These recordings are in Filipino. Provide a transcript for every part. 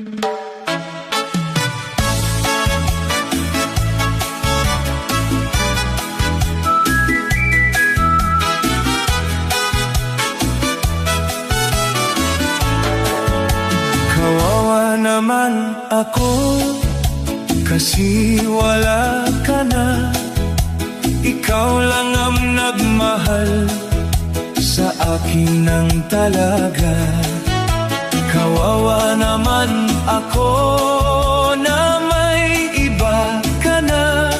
Kawawa naman ako, kasi wala ka na. Ikaw lang ang nagmahal sa akin ng talaga. Kawawa naman ako na may iba ka na,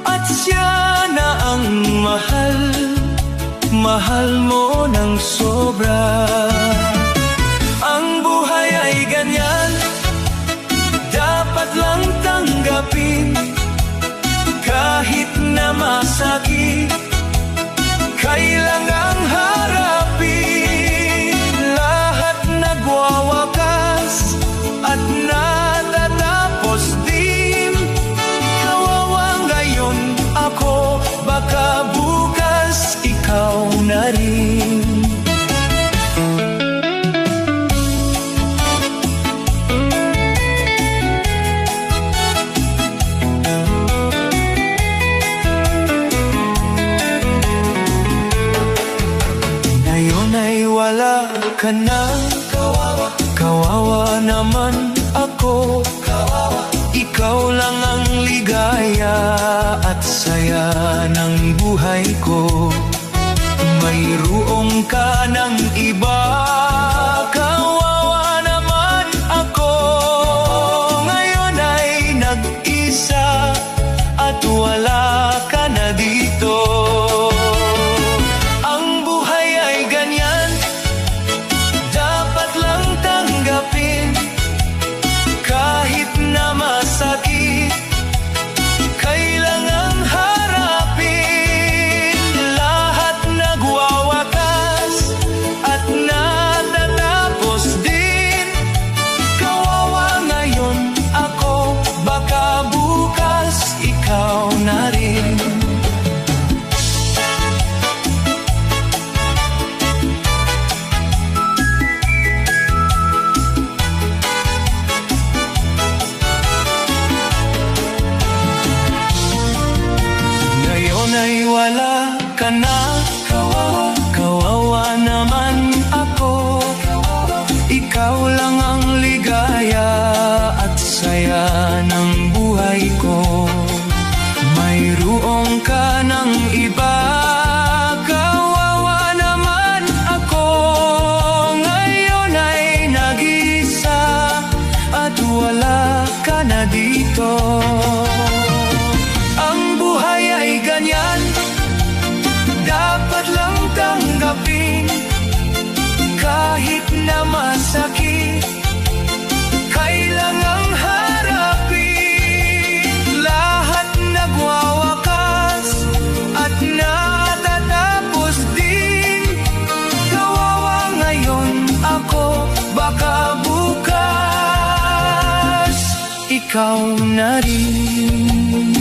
at siya na ang mahal mo ng sobra. Ang buhay ay ganyan, dapat lang tanggapin. Kahit na masakit, kailangang harapin. Lahat nagwawakas at natatapos din. Kawawa ngayon ako, baka bukas ikaw na rin. Wala ka na, kawawa naman ako. Ikaw lang ang ligaya at saya ng buhay ko. Mayroong ka ng iba, kawawa naman ako. Ngayon ay nag-isa at wala ka na dito. Ay wala ka na, kawawa naman ako. Ikaw lang ang ligaya at saya ng buhay ko. Mayroong ka ng iba, kawawa naman ako. Ngayon ay nag-isa at wala ka na dito. Dapat lang tanggapin, kahit na masakit, kailangang harapin. Lahat nagwawakas at natatapos din. Kawawa ngayon ako, baka bukas ikaw na rin.